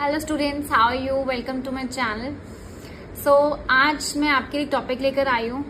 Hello students, how are you? Welcome to my channel. So आज मैं आपके लिए टॉपिक लेकर आई हूँ,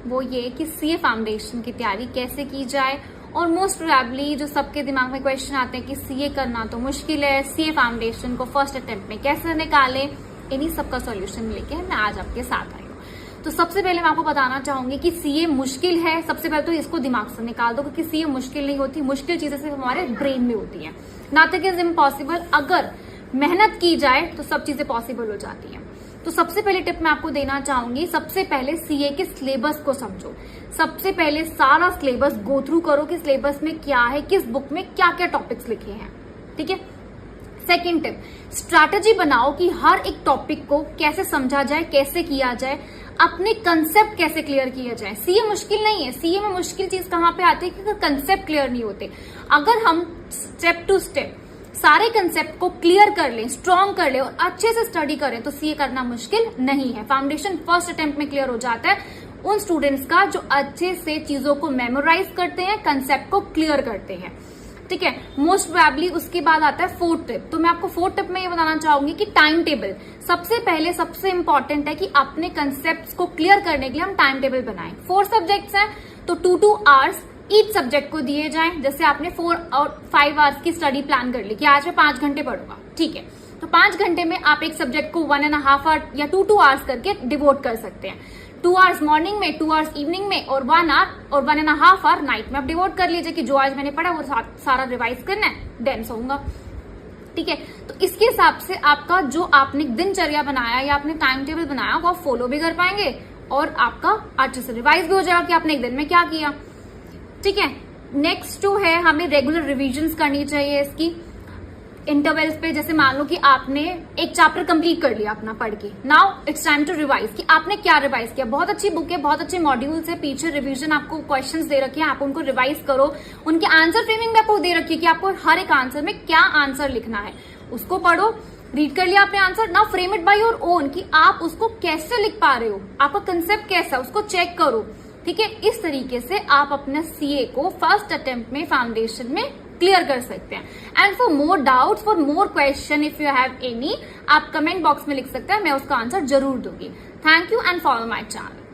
वो ये कि सीए फाउंडेशन की तैयारी कैसे की जाए। और मोस्ट प्रोबेबली जो सबके दिमाग में क्वेश्चन आते हैं कि सीए करना तो मुश्किल है, सीए फाउंडेशन को फर्स्ट अटेम्प्ट में कैसे निकालें, इन्हीं सबका सॉल्यूशन लेके मैं आज आपके साथ आई हूँ। तो सबसे पहले मैं आपको बताना चाहूंगी कि सीए मुश्किल है। सबसे पहले तो इसको दिमाग से निकाल दो, क्योंकि सीए मुश्किल नहीं होती। मुश्किल चीजें सिर्फ हमारे ब्रेन में होती है, नथिंग इज इम्पॉसिबल। अगर मेहनत की जाए तो सब चीजें पॉसिबल हो जाती हैं। तो सबसे पहले टिप मैं आपको देना चाहूंगी, सबसे पहले सीए के सिलेबस को समझो। सबसे पहले सारा सिलेबस गो थ्रू करो कि सिलेबस में क्या है, किस बुक में क्या क्या टॉपिक्स लिखे हैं। ठीक है। सेकेंड टिप, स्ट्रैटेजी बनाओ कि हर एक टॉपिक को कैसे समझा जाए, कैसे किया जाए, अपने कंसेप्ट कैसे क्लियर किया जाए। सीए मुश्किल नहीं है। सीए में मुश्किल चीज कहां पे आती है कि कंसेप्ट क्लियर नहीं होते। अगर हम स्टेप टू स्टेप सारे कंसेप्ट को क्लियर कर लें, स्ट्रॉन्ग कर लें और अच्छे से स्टडी करें तो सीए करना मुश्किल नहीं है। फाउंडेशन फर्स्ट अटेम्प्ट में क्लियर हो जाता है उन स्टूडेंट्स का जो अच्छे से चीजों को मेमोराइज करते हैं, कंसेप्ट को क्लियर करते हैं। ठीक है। मोस्ट प्रोबेबली उसके बाद आता है फोर्थ टिप। तो मैं आपको फोर्थ टिप में ये बताना चाहूंगी कि टाइम टेबल सबसे पहले सबसे इंपॉर्टेंट है कि अपने कंसेप्ट को क्लियर करने के लिए हम टाइम टेबल बनाएं। 4 सब्जेक्ट्स हैं तो 2 आवर्स ईच सब्जेक्ट को दिए जाएं। जैसे आपने 4 और 5 आवर्स की स्टडी प्लान कर ली कि आज मैं 5 घंटे पढ़ूंगा। ठीक है। तो 5 घंटे में आप एक सब्जेक्ट को 1.5 आवर या 2 आवर्स करके डिवोट कर सकते हैं। 2 आवर्स मॉर्निंग में, 2 आवर्स इवनिंग में और 1 आवर और 1.5 आवर नाइट में आप डिवोट कर लीजिए कि जो आज मैंने पढ़ा वो सारा रिवाइज करना है, देन सोऊंगा। ठीक है। तो इसके हिसाब से आपका जो आपने दिनचर्या बनाया या आपने टाइम टेबल बनाया वो आप फॉलो भी कर पाएंगे और आपका अच्छे से रिवाइज भी हो जाएगा कि आपने एक दिन में क्या किया। ठीक है। नेक्स्ट जो है, हमें रेगुलर रिविजन्स करनी चाहिए इसकी इंटरवल्स पे। जैसे मान लो कि आपने एक चैप्टर कंप्लीट कर लिया अपना पढ़ के, now it's time to revise कि आपने क्या रिवाइज किया। बहुत अच्छी बुक है, बहुत अच्छे मॉड्यूल्स है, पीछे रिवीजन आपको क्वेश्चंस दे रखे हैं, आप उनको रिवाइज करो। उनके आंसर फ्रेमिंग भी आपको दे रखी है कि आपको हर एक आंसर में क्या आंसर लिखना है, उसको पढ़ो। रीड कर लिया आपने answer, now frame it by your own कि आप उसको कैसे लिख पा रहे हो, आपका कंसेप्ट कैसा है, उसको चेक करो। ठीक है। इस तरीके से आप अपने सीए को फर्स्ट अटेम्प्ट में फाउंडेशन में क्लियर कर सकते हैं। And for more doubts, for more question, if you have any, आप कमेंट बॉक्स में लिख सकते हैं, मैं उसका आंसर जरूर दूंगी। Thank you and follow my channel.